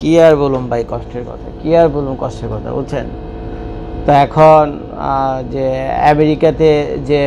কি আর বলুন ভাই কষ্টের কথা, কি আর বলুন কষ্টের কথা, বুঝছেন? তো এখন যে আমেরিকাতে যে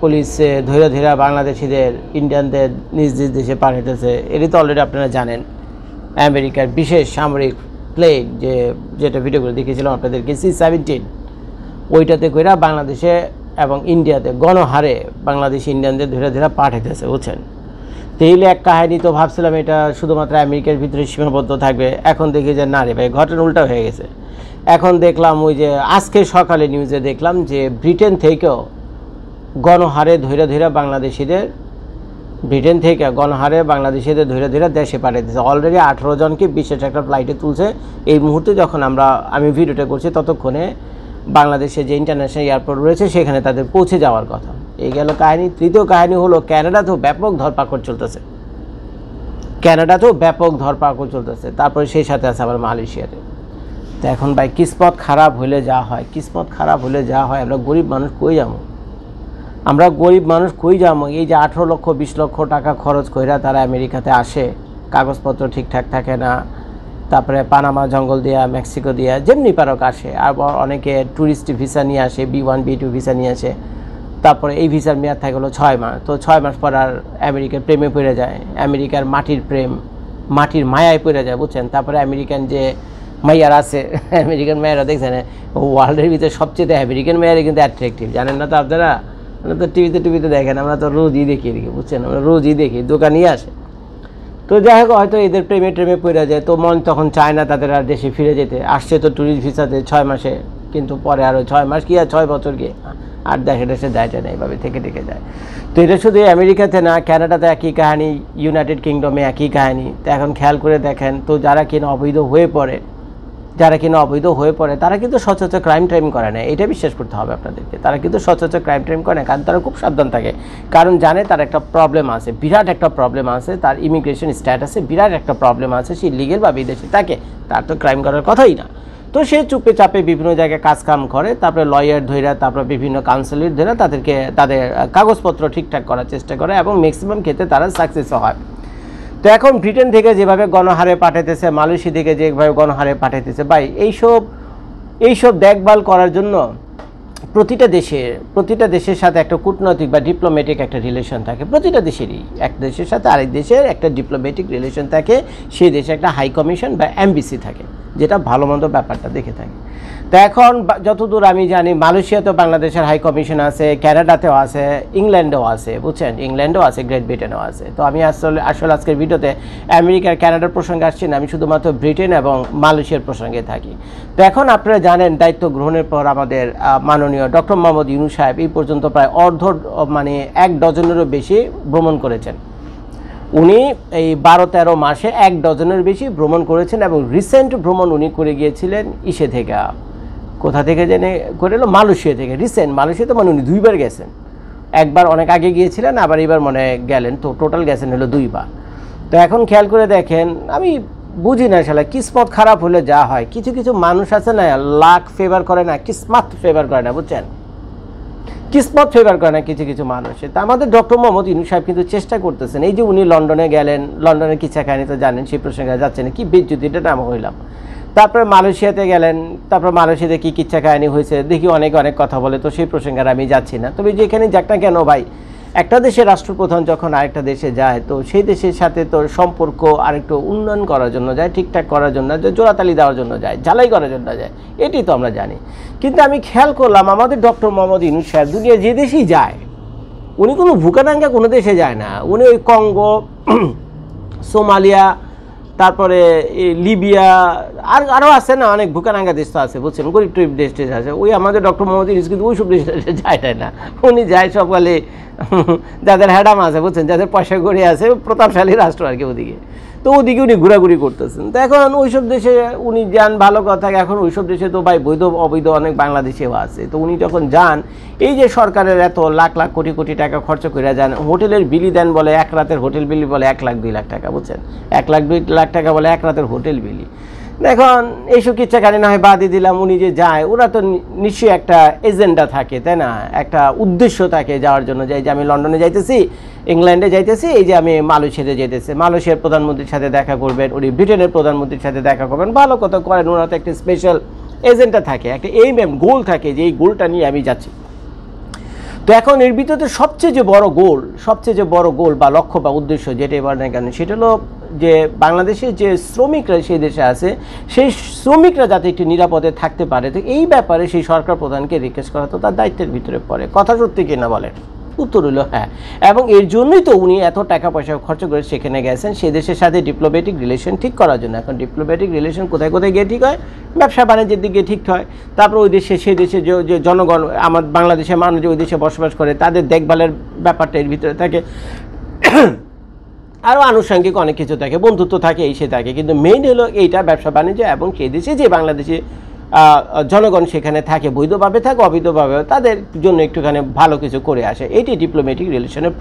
পুলিশ ধৈর্য ধীরা বাংলাদেশিদের ইন্ডিয়ানদের নিজ নিজ দেশে পাঠাতেছে, এটি তো অলরেডি আপনারা জানেন। আমেরিকার বিশেষ সামরিক প্লেন যেটা ভিডিওগুলো দেখিয়েছিলাম আপনাদেরকে, C-17, ওইটাতে কইরা বাংলাদেশে এবং ইন্ডিয়াতে গণহারে বাংলাদেশি ইন্ডিয়ানদের ধৈর্য ধীরা পাঠাইতেছে, বুঝছেন? তেইলে এক কাহিনী, তো ভাবছিলাম এটা শুধুমাত্র আমেরিকার ভিতরে সীমাবদ্ধ থাকবে। এখন দেখি যে না রে ভাই, ঘটনা উল্টা হয়ে গেছে। এখন দেখলাম ওই যে আজকে সকালে নিউজে দেখলাম যে ব্রিটেন থেকেও গণহারে ধৈর্য বাংলাদেশিদের ধৈর্য ধীরে দেশে পাঠিয়েছে। অলরেডি 18 জনকে বিশেষ একটা ফ্লাইটে তুলছে। এই মুহূর্তে যখন আমি ভিডিওটা করছি ততক্ষণে বাংলাদেশে যে ইন্টারন্যাশনাল এয়ারপোর্ট রয়েছে সেখানে তাদের পৌঁছে যাওয়ার কথা। এই গেল কাহিনী। তৃতীয় কাহিনী হলো ক্যানাডাতেও ব্যাপক ধরপাকড় চলতেছে। তারপরে সেই সাথে আছে আবার মালয়েশিয়াতে। তো এখন ভাই কিসমত খারাপ হলে যা হয়, আমরা গরিব মানুষ কই যাবো? এই যে 18 লক্ষ 20 লক্ষ টাকা খরচ কইরা তারা আমেরিকাতে আসে, কাগজপত্র ঠিকঠাক থাকে না, তারপরে পানামা জঙ্গল দিয়া, মেক্সিকো দিয়া, যেমনি পারক আসে। আবার অনেকে ট্যুরিস্ট ভিসা নিয়ে আসে, B1 B2 ভিসা নিয়ে আসে। তারপরে এই ভিসার মেয়াদ থাকে হলো 6 মাস। তো 6 মাস পর আর আমেরিকার প্রেমে পড়ে যায়, আমেরিকার মাটির প্রেম, মাটির মায়ায় পড়ে যায়, বুঝছেন? তারপরে আমেরিকান যে মাইয়ার আছে, আমেরিকান মেয়েরা দেখছেন ওয়ার্ল্ডের ভিতরে সবচেয়ে আমেরিকান মেয়েরা কিন্তু অ্যাট্রাকটিভ, জানেন না তো আপনারা? তো টিভিতে দেখেন, আমরা তো রোজই দেখি এদিকে, বুঝছেন? আমরা রোজই দেখি, দোকানই আসে। তো যাই হোক, হয়তো এদের প্রেমে পড়ে যায়, তো মন তখন চায় না তাদের আর দেশে ফিরে যেতে। আসছে তো ট্যুরিস্ট ভিসাতে 6 মাসে, কিন্তু পরে আরও 6 মাস কি আর 6 বছর কি আর দেশে যায়টা নেই, এইভাবে থেকে যায়। তো এটা শুধু আমেরিকাতে না, ক্যানাডাতে একই কাহিনী, ইউনাইটেড কিংডমে একই কাহিনী। তো এখন খেয়াল করে দেখেন তো, যারা কিনা অবৈধ হয়ে পড়ে তারা কিন্তু সচরাচর ক্রাইম করে না, এটা বিশ্বাস করতে হবে আপনাদেরকে। তারা কিন্তু সচরাচর ক্রাইম করে না, কারণ তারা খুব সাবধান থাকে, কারণ জানে তার একটা প্রবলেম আছে, বিরাট একটা প্রবলেম আছে, তার ইমিগ্রেশন স্ট্যাটাসে বিরাট একটা প্রবলেম আছে, সে লিগেল বা বিদেশে থাকে, তার তো ক্রাইম করার কথাই না। তো সে চুপে চাপে বিভিন্ন জায়গায় কাম করে, তারপরে লয়ার ধইরা, তারপরে বিভিন্ন কাউন্সিলর ধইরা তাদের কাগজপত্র ঠিকঠাক করার চেষ্টা করে, এবং ম্যাক্সিমাম ক্ষেত্রে তারা সাকসেসও হয়। তো এখন ব্রিটেন থেকে যেভাবে গণহারে পাঠাইতেছে, মালয়েশিয়া থেকে যেভাবে গণহারে পাঠাইতেছে, ভাই এইসব দেখভাল করার জন্য প্রতিটা দেশের সাথে একটা কূটনৈতিক বা ডিপ্লোম্যাটিক একটা রিলেশন থাকে। প্রতিটা দেশেরই এক দেশের সাথে আরেক দেশের একটা ডিপ্লোম্যাটিক রিলেশন থাকে, সেই দেশে একটা হাই কমিশন বা এমবিসি থাকে, যেটা ভালো মন্দ ব্যাপারটা দেখে থাকে। তো এখন যতদূর আমি জানি, মালয়েশিয়াতেও বাংলাদেশের হাই কমিশন আছে, ক্যানাডাতেও আছে, ইংল্যান্ডেও আছে, বুঝছেন? ইংল্যান্ডেও আছে, গ্রেট ব্রিটেনও আছে। তো আমি আসলে আজকের ভিডিওতে আমেরিকার ক্যানাডার প্রসঙ্গে আসছি না, আমি শুধুমাত্র ব্রিটেন এবং মালয়েশিয়ার প্রসঙ্গে থাকি। তো এখন আপনারা জানেন, দায়িত্ব গ্রহণের পর আমাদের মাননীয় ডক্টর মোহাম্মদ ইউনূস সাহেব এই পর্যন্ত প্রায় 1 ডজনেরও বেশি ভ্রমণ করেছেন। উনি এই 12-13 মাসে 1 ডজনের বেশি ভ্রমণ করেছেন, এবং রিসেন্ট ভ্রমণ উনি করে গিয়েছিলেন কোথা থেকে জেনে করে এলো, মালয়েশিয়া থেকে। রিসেন্ট মালয়েশিয়াতে মানে উনি 2 বার গেছেন, একবার অনেক আগে গিয়েছিলেন, আবার এবার মনে গেলেন, তো টোটাল গেছেন হলো 2 বার। তো এখন খেয়াল করে দেখেন, আমি বুঝি না শালা, কিসমত খারাপ হলে যা হয়। কিছু মানুষ আছে না, লাক ফেভার করে না, কিসমত ফেভার করে না, বুঝছেন? কিসমত ফেভার করে না কিছু মানুষ। তা আমাদের ডক্টর মোহাম্মদ ইউনূস সাহেব কিন্তু চেষ্টা করতেছেন। এই যে উনি লন্ডনে গেলেন, লন্ডনের কিচ্ছা কাহিনী তো জানেন, সেই প্রসঙ্গে যাচ্ছে না, কি বেজ্জতিটা নাম হইলাম। তারপরে মালয়েশিয়াতে গেলেন, তারপর মালয়েশিয়াতে কি কিচ্ছা কাহিনী হয়েছে দেখি, অনেক কথা বলে, তো সেই প্রসঙ্গে আমি যাচ্ছি না। তবে যেখানে যাক না কেন ভাই, একটা দেশের রাষ্ট্রপ্রধান যখন আরেকটা দেশে যায়, তো সেই দেশের সাথে তো সম্পর্ক আরেকটু উন্নয়ন করার জন্য যায়, ঠিকঠাক করার জন্য, জোড়াতালি দেওয়ার জন্য যায়, ঝালাই করার জন্য যায়, এটি তো আমরা জানি। কিন্তু আমি খেয়াল করলাম, আমাদের ডক্টর মোহাম্মদ ইউনূস সাহেব দুনিয়া যে দেশেই যায়, উনি কোনো ভুকানাঙ্গা কোনো দেশে যায় না। উনি ওই কঙ্গো, সোমালিয়া, তারপরে লিবিয়া, আরও আছে না অনেক ভুকানাঙ্গা দেশ তো আছে, বুঝছেন? গরিব টরিব দেশ আছে। ওই আমাদের ডক্টর মোহাম্মদ ইউনূস কিন্তু ওইসব দেশে যায় না। উনি যায় সকালে যাদের হ্যাডাম আছে, বুঝছেন, যাদের পয়সা করে আছে, প্রতাপশালী রাষ্ট্র আর কি, ওদিকে। তো ওদিকে উনি ঘোরাঘুরি করতেছেন। তো এখন ওইসব দেশে উনি যান, ভালো কথা। এখন ওইসব দেশে তো ভাই বৈধ অবৈধ অনেক বাংলাদেশেও আছে। তো উনি যখন যান, এই যে সরকারের এত লাখ কোটি টাকা খরচ করে যান, হোটেলের বিলি দেন বলে, 1 রাতের হোটেল বিলি বলে 1 লাখ 2 লাখ টাকা, বুঝছেন? 1 লাখ 2 লাখ টাকা বলে 1 রাতের হোটেল বিলি। এখন এইসব কিচ্ছাখানি না হয় বাদই দিলাম, উনি যে যায় ওরা তো নিশ্চয়ই একটা এজেন্ডা থাকে, তাই না, একটা উদ্দেশ্য থাকে যাওয়ার জন্য। যে আমি লন্ডনে যাইতেছি, ইংল্যান্ডে যাইতেছি, এই যে আমি মালয়েশিয়াতে যাইতেছি, মালয়েশিয়ার প্রধানমন্ত্রীর সাথে দেখা করবেন, উনি ব্রিটেনের প্রধানমন্ত্রীর সাথে দেখা করবেন, ভালো কথা করেন, ওনার তো একটা স্পেশাল এজেন্ডা থাকে, একটা এইম গোল থাকে যে এই গোলটা নিয়ে আমি যাচ্ছি। তো এখন এর ভিতরে সবচেয়ে যে বড় গোল বা লক্ষ্য বা উদ্দেশ্য যেটাই বলেন না কেন, সেটা হলো যে বাংলাদেশের যে শ্রমিকরা সেই দেশে আছে, সেই শ্রমিকরা যাতে একটু নিরাপদে থাকতে পারে। তো এই ব্যাপারে সেই সরকার প্রধানকে রিকোয়েস্ট করা তো তার দায়িত্বের ভিতরে পড়ে। কথা সত্যি কিনা বলেন? উত্তর হলো হ্যাঁ। এবং এর জন্যই তো উনি এত টাকা পয়সা খরচ করে সেখানে গেছেন, সে দেশের সাথে ডিপ্লোম্যাটিক রিলেশন ঠিক করার জন্য। এখন ডিপ্লোম্যাটিক রিলেশন কোথায় কোথায় গিয়ে ঠিক হয়? ব্যবসা বাণিজ্যের দিকে ঠিক হয়, তারপর ওই দেশে সেই দেশে যে জনগণ, আমার বাংলাদেশের মানুষ যে ওই দেশে বসবাস করে, তাদের দেখভালের ব্যাপারটা এর ভিতরে থাকে, আরও আনুষঙ্গিক অনেক কিছু থাকে, বন্ধুত্ব থাকে, এই সে থাকে। কিন্তু মেইন হলো এইটা ব্যবসা বাণিজ্য, এবং সেই দেশে যে বাংলাদেশি জনগণ সেখানে থাকে, বৈধভাবে থাকে অবৈধভাবে, তাদের জন্য একটুখানি ভালো কিছু করে আসে। এটি ডিপ্লোম্যাটিক রিলেশনের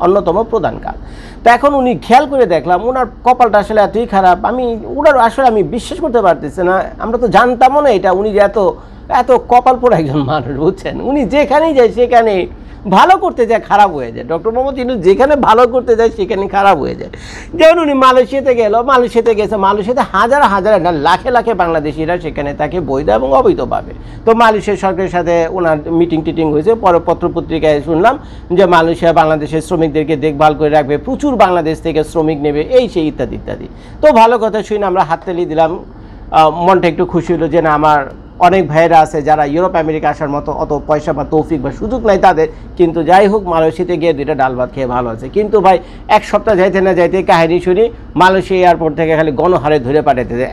অন্যতম প্রধান কাজ। তো এখন উনি খেয়াল করে দেখলাম ওনার কপালটা আসলে এতই খারাপ, ওনার আসলে আমি বিশ্বাস করতে পারতেছি না। আমরা তো জানতামও না এটা, উনি যে এত কপাল পোড়া একজন মানুষ, বুঝছেন। উনি যেখানেই যায় সেখানে ভালো করতে যায় খারাপ হয়ে যায়। ডক্টর মোহাম্মদ ইউনূস যেখানে ভালো করতে যায় সেখানে খারাপ হয়ে যায়। যেমন উনি মালয়েশিয়াতে গেছে, মালয়েশিয়াতে হাজার না লাখে লাখে বাংলাদেশিরা সেখানে থাকে বৈধ এবং অবৈধভাবে। তো মালয়েশিয়ার সরকারের সাথে ওনার মিটিং টিটিং হয়েছে, পরে পত্রপত্রিকায় শুনলাম যে মালয়েশিয়া বাংলাদেশের শ্রমিকদেরকে দেখভাল করে রাখবে, প্রচুর বাংলাদেশ থেকে শ্রমিক নেবে, এই সেই ইত্যাদি ইত্যাদি। তো ভালো কথা শুনে আমরা হাততালি দিলাম, মনটা একটু খুশি হলো যে না, আমার অনেক ভাইয়েরা আছে যারা ইউরোপ আমেরিকা আসার মতো অত পয়সা বা তৌফিক বা সুযোগ নাই তাদের, কিন্তু যাই হোক মালয়েশিয়াতে গিয়ে দুইটা ডাল ভাত খেয়ে ভালো আছে। কিন্তু ভাই এক সপ্তাহ যাইতে না যাইতে কাহিনী শুনি মালয়েশিয়া এয়ারপোর্ট থেকে খালি গণহারে ধরে পাঠাইতেছে,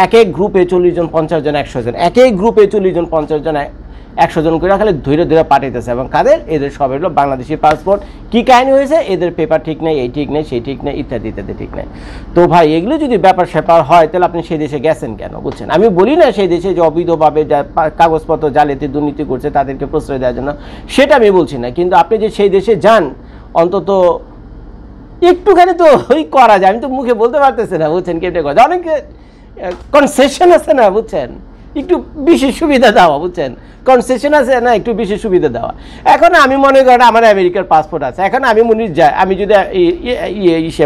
এক গ্রুপে 40 জন 50 জন 100 জন, এক গ্রুপে 40 জন 50 জন 100 জন করে খালি ধরে পাঠাইতেছে। এবং কাদের? এদের সবাই হলো বাংলাদেশি পাসপোর্ট। কি কাহিনী হয়েছে? এদের পেপার ঠিক নেই, এই ঠিক নেই, সেই ঠিক নেই, ইত্যাদি ইত্যাদি ঠিক নেই। তো ভাই এগুলো যদি ব্যাপার স্যাপার হয় তাহলে আপনি সেই দেশে গেছেন কেন, বুঝছেন? আমি বলি না সেই দেশে যে অবৈধভাবে যা কাগজপত্র জালিয়াতি দুর্নীতি করছে তাদেরকে প্রশ্রয় দেওয়ার জন্য, সেটা আমি বলছি না। কিন্তু আপনি যে সেই দেশে যান, অন্তত একটুখানি তো ওই করা যায়। আমি তো মুখে বলতে পারতেছি না, বুঝছেন, কেটে কথা অনেক কনসেশন আছে না, বুঝছেন, একটু বিশেষ সুবিধা দেওয়া, বুঝছেন, কনসেশন আছে না, একটু বিশেষ সুবিধা দেওয়া। এখন আমি মনে করেন আমার আমেরিকার পাসপোর্ট আছে, এখন আমি যাই, আমি যদি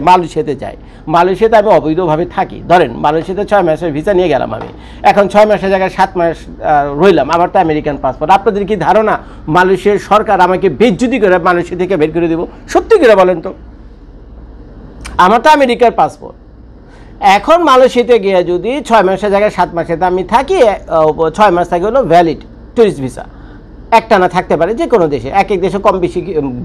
মালয়েশিয়াতে যাই, মালয়েশিয়াতে আমি অবৈধভাবে থাকি, ধরেন মালয়েশিয়াতে 6 মাসের ভিসা নিয়ে গেলাম আমি, এখন 6 মাসের জায়গায় 7 মাস রইলাম, আমার তো আমেরিকান পাসপোর্ট। আপনাদের কি ধারণা মালয়েশিয়ার সরকার আমাকে বেজ্জতি করে মালয়েশিয়া থেকে বের করে দেবো? সত্যি করে বলেন তো, আমার তো আমেরিকার পাসপোর্ট। এখন মালয়েশিয়াতে গিয়ে যদি 6 মাসের জায়গায় 7 মাসেতে আমি থাকি, 6 মাস থাকে হলো ভ্যালিড টুরিস্ট ভিসা, একটানা থাকতে পারে যে কোনো দেশে, এক দেশে কম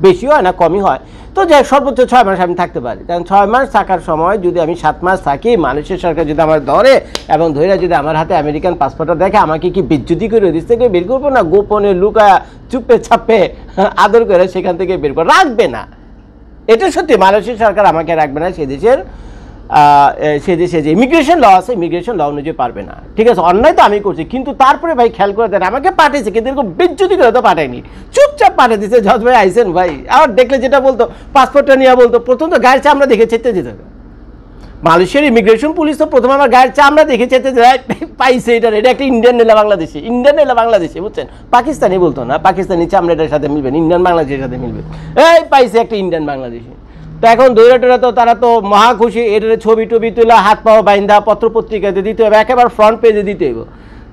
বেশি হয় না, কমই হয়। তো যে সর্বোচ্চ 6 মাস আমি থাকতে পারি। কারণ 6 মাস থাকার সময় যদি আমি 7 মাস থাকি, মালয়েশিয়া সরকার যদি আমার ধরে এবং ধরে যদি আমার হাতে আমেরিকান পাসপোর্টটা দেখে, আমাকে কি বিচ্যুতি করে দেশ থেকে বের করবো না গোপনে লুকা চুপে ছাপে আদর করে সেখান থেকে বের করে রাখবে না? এটা সত্যি, মালয়েশিয়া সরকার আমাকে রাখবে না। সে দেশে যে ইমিগ্রেশন ল আছে, ইমিগ্রেশন ল অনুযায়ী পারবে না। ঠিক আছে, অন্যায় তো আমি করছি, কিন্তু তারপরে ভাই খেয়াল করে দেন, আমাকে পাঠিয়েছে কিন্তু এরকম বিচ্যুতি করে তো পাঠায়নি, চুপচাপ পাঠিয়ে দিচ্ছে। জজ ভাই আইসেন ভাই, আবার দেখলে যেটা বলতো পাসপোর্টটা নিয়ে বলতো, প্রথম তো গায়ের চামড়া দেখে চেতে যেত। মালয়েশিয়ার ইমিগ্রেশন পুলিশ তো প্রথমে আমার গায়ের চামড়া দেখে চেতে পাইছে, এটা একটা ইন্ডিয়ান নেলা বাংলাদেশি, বুঝছেন, পাকিস্তানি বলতো না, পাকিস্তানি চামড়াটার সাথে মিলবে, ইন্ডিয়ান বাংলাদেশের সাথে মিলবে, এই পাইছে একটা ইন্ডিয়ান বাংলাদেশি। তো এখন দৈরাটোরা তো তারা তো মহা খুশি, এটার ছবি টবি তুলে হাত পাও বাইন্দা পত্রপত্রিকাতে দিতে হবে, একেবারে ফ্রন্ট পেজে দিতে হবে।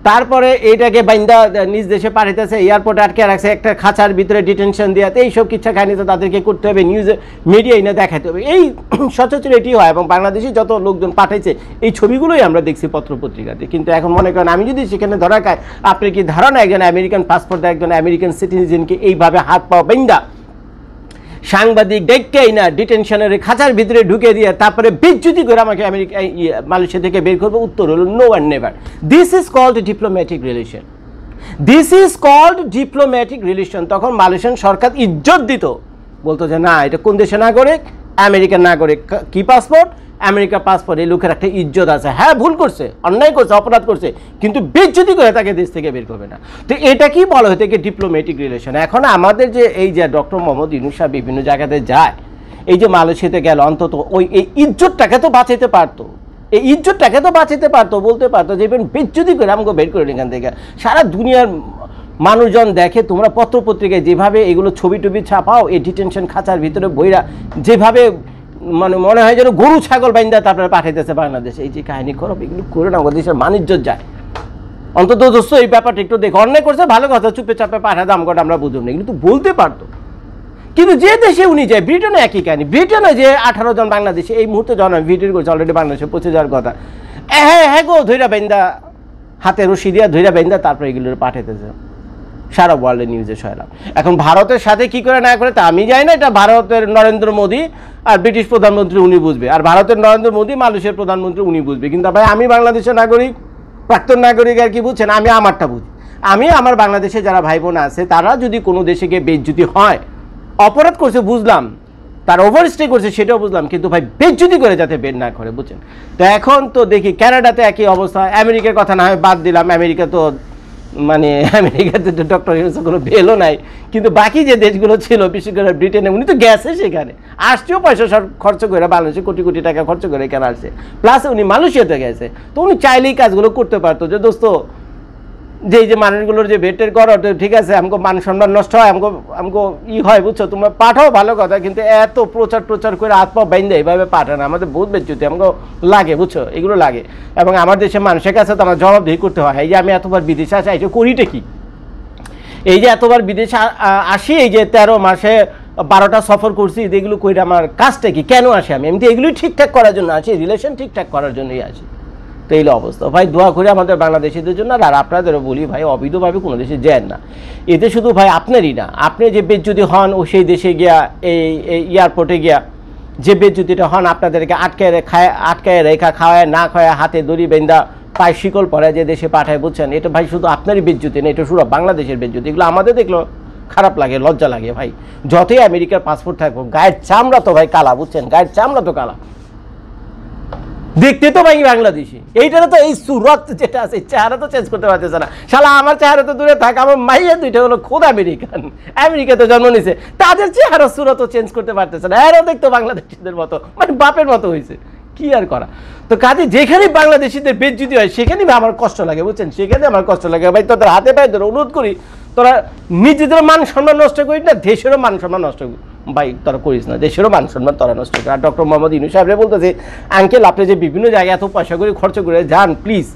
তারপরে এইটাকে বাইন্দা নিজ দেশে পাঠাইতেছে, এয়ারপোর্টে আটকে রাখছে একটা খাঁচার ভিতরে ডিটেনশন দিয়ে, এইসব কিচ্ছা খায়নি তো তাদেরকে করতে হবে, নিউজে মিডিয়ায় না দেখাতে হবে। এই সচরাচর এটি হয়, এবং বাংলাদেশি যত লোকজন পাঠাইছে এই ছবিগুলোই আমরা দেখছি পত্রপত্রিকাতে। কিন্তু এখন মনে করেন আমি যদি সেখানে ধরা খাই, আপনার কি ধারণা একজন আমেরিকান পাসপোর্ট একজন আমেরিকান সিটিজেনকে এইভাবে হাত পাও বাইন্দা সাংবাদিক দেখতেই না ডিটেনশনের খাঁচার ভিতরে ঢুকে দিয়ে তারপরে বিচ্যুতি করে আমাকে মালয়েশিয়া থেকে বের করবে? উত্তর হলো no and never. This is called diplomatic relation. তখন মালয়েশিয়ান সরকার ইজ্জত দিত, বলতো যে না, এটা কোন দেশের নাগরিক? আমেরিকান নাগরিক। কি পাসপোর্ট? America passport. এই লোকের একটা ইজ্জত আছে, হ্যাঁ ভুল করছে, অন্যায় করছে, অপরাধ করছে, কিন্তু বেজ্জতি করে তাকে দেশ থেকে বের করবে না। তো এটা কি বলা হয় থেকে ডিপ্লোম্যাটিক রিলেশন। এখন আমাদের যে এই যে ডক্টর মোহাম্মদ ইউনূস সাহেব বিভিন্ন জায়গাতে যায়, এই যে মালয়েশিয়াতে গেল, অন্তত এই ইজ্জতটাকে তো বাঁচাইতে পারতো। এই ইজ্জতটাকে তো বাঁচাতে পারতো, বলতে পারতো যে বেজ্জতি করে আমাকে বের করে এখান থেকে। সারা দুনিয়ার মানুষজন দেখে তোমরা পত্রপত্রিকায় যেভাবে এগুলো ছবি টবি ছাপাও, এই ডিটেনশন খাঁচার ভিতরে বইরা যেভাবে মানে মনে হয় যেন গরু ছাগল বাইন্দা তারপরে পাঠাইতেছে বাংলাদেশে, এই যে কাহিনী করো এগুলো করে না, আমাদের দেশের মানিজ্য যায়। অন্তত দোস্ত এই ব্যাপারটা একটু দেখো, অন্যায় করছে ভালো কথা, চুপে চাপে পাঠাতে আমগোটা আমরা বুঝুন না, কিন্তু বলতে পারতো। কিন্তু যে দেশে উনি যায়, ব্রিটেনে একই কাহিনী, ব্রিটেনে যে 18 জন বাংলাদেশে এই মুহূর্তে জন ভিডিও করছে অলরেডি বাংলাদেশে পৌঁছে যাওয়ার কথা, হ্যাঁ গো ধৈরা বাইন্দা হাতে রশি দিয়া ধৈরা বাইন্দা তারপরে এগুলো পাঠাইতেছে সারা ওয়ার্ল্ডের নিউজে ছয়লাম। এখন ভারতের সাথে কি করে না করে তা আমি জানি না, এটা ভারতের নরেন্দ্র মোদী আর ব্রিটিশ প্রধানমন্ত্রী উনি বুঝবে, আর ভারতের নরেন্দ্র মোদী মালয়েশিয়ার প্রধানমন্ত্রী উনি বুঝবে। কিন্তু ভাই আমি বাংলাদেশের নাগরিক, প্রাক্তন নাগরিক আর কি বুঝছেন, আমি আমারটা বুঝি। আমি আমার বাংলাদেশে যারা ভাই বোন আছে তারা যদি কোনো দেশে গিয়ে বেজ্জতি হয়, অপরাধ করছে বুঝলাম, তার ওভারস্টে করছে সেটাও বুঝলাম, কিন্তু ভাই বেজ্জতি করে যাতে বের না করে, বুঝছেন। তো এখন তো দেখি ক্যানাডাতে একই অবস্থা, আমেরিকার কথা না হয় বাদ দিলাম, আমেরিকা তো মানে আমেরিকাতে তো ডক্টর ইউনুসের কোনো বেলও নাই, কিন্তু বাকি যে দেশগুলো ছিল বিশেষ করে ব্রিটেনে, উনি তো গেছে সেখানে, আসছেও পয়সা খরচ করে, বাংলাদেশে কোটি কোটি টাকা খরচ করে এখানে আসছে, প্লাস উনি মালয়েশিয়াতে গেছে। তো উনি চাইলেই কাজগুলো করতে পারতো যে দোস্ত যে এই যে মানুষগুলোর যে বেটের করো, ঠিক আছে আমাকে মান সম্মান নষ্ট হয়, আমাকে হয় বুঝছো, তোমরা পাঠাও ভালো কথা, কিন্তু এত প্রচার করে হাত পা বাইন্দে এইভাবে পাঠানো আমাদের বহুত বেচ্যুতি, আমাকে লাগে বুঝছো, এগুলো লাগে। এবং আমার দেশের মানুষের কাছে তো আমার জবাবদিহি করতে হয়। এই যে আমি এতবার বিদেশে আসি, এটা করিটা কি, এই যে এতবার বিদেশে আসি, এই যে 13 মাসে 12টা সফর করছি, এগুলো কইরা আমার কাজটা কি, কেন আসি আমি? এমনি এগুলোই ঠিকঠাক করার জন্য আসি, রিলেশন ঠিকঠাক করার জন্যই আসি। তো এই অবস্থা ভাই, দোয়া করে আমাদের বাংলাদেশিদের জন্য। আর আপনাদেরও বলি ভাই, অবৈধভাবে কোনো দেশে যান না, এতে শুধু ভাই আপনারই না, আপনি যে বেজ্জতি হন ও সেই দেশে গিয়া এই এয়ারপোর্টে গিয়া যে বেজ্জতিটা হন, আপনাদেরকে আটকায় রেখা খাওয়ায় না খাওয়ায় হাতে দড়ি বেঁধা পায়ে শিকল পরে যে দেশে পাঠায়, বুঝছেন, এটা ভাই শুধু আপনারই বেজ্জতি না, এটা শুধু বাংলাদেশের বেজ্জতি। এগুলো আমাদের দেখলো খারাপ লাগে, লজ্জা লাগে ভাই। যতই আমেরিকার পাসপোর্ট থাকবো, গায়ের চামড়া তো ভাই কালা, বুঝছেন, গায়ের চামড়া তো কালা, দেখতে তো ভাই বাংলাদেশি। এইটারে তো এই সুরত যেটা আছে, চেহারা তো চেঞ্জ করতে পারতেছে না। শালা আমার চেহারা তো দূরে থাক, আমার মাইয়া দুইটা হলো খোদ আমেরিকান, আমেরিকাতে জন্ম নিছে, তাদের চেহারা সুরতও চেঞ্জ করতে পারতেছে না, এরাও দেখতো বাংলাদেশিদের মতো, মানে বাপের মতো হয়েছে, কি আর করা। তো কাজে যেখানে বাংলাদেশিদের বেজ্জতি হয় সেখানেই আমার কষ্ট লাগে, বুঝছেন, সেখানে আমার কষ্ট লাগে ভাই। তোদের হাতে পায়ে ধরে অনুরোধ করি, তোরা নিজেদের মান সম্মান নষ্ট করিস না, দেশেরও মান সম্মান নষ্ট ভাই তোরা করিস না, দেশেরও মান সম্মান তোরা নষ্ট করে। আর ডক্টর মোহাম্মদ ইউনূস সাহেব বলতেছে, আঙ্কেল আপনি যে বিভিন্ন জায়গায় এত পয়সা করে খরচ করে যান, প্লিজ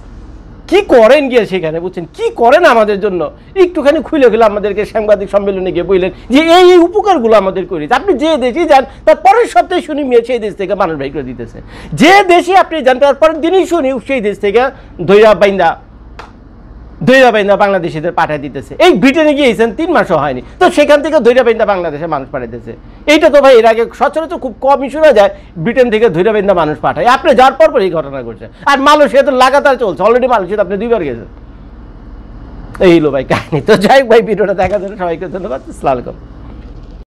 কি করেন গিয়ে সেখানে, বুঝছেন, কি করেন আমাদের জন্য, একটুখানি খুলে আমাদেরকে সাংবাদিক সম্মেলনে গিয়ে বললেন যে এই উপকারগুলো আমাদের করিস। আপনি যে দেশেই যান তার পরের সপ্তাহে শুনি মেয়ে সেই দেশ থেকে মানুষ বাই করে দিতেছে, যে দেশে আপনি যান তার পরের দিনই শুনি সেই দেশ থেকে দইরা বাইন্দা বাংলাদেশিদের পাঠিয়ে দিতেছে। এই ব্রিটেনে গিয়েছেন 3 মাসও হয়নি, তো সেখান থেকে দইরা বাইন্দা বাংলাদেশে মানুষ পাঠাইতেছে। এইটা তো ভাই এর আগে সচরাচর খুব কমই শোনা যায়, ব্রিটেন থেকে দইরা বাইন্দা মানুষ পাঠায়। আপনি যাওয়ার পর এই ঘটনা ঘটছে। আর মালয়েশিয়া তো লাগাতার চলছে, অলরেডি মালয়েশিয়াতে আপনি 2 বার গেছেন। এই হলো ভাই কাহিনী। তো যাই হোক ভাই, ভিডিওটা দেখার জন্য সবাইকে ধন্যবাদ। আসসালামু আলাইকুম।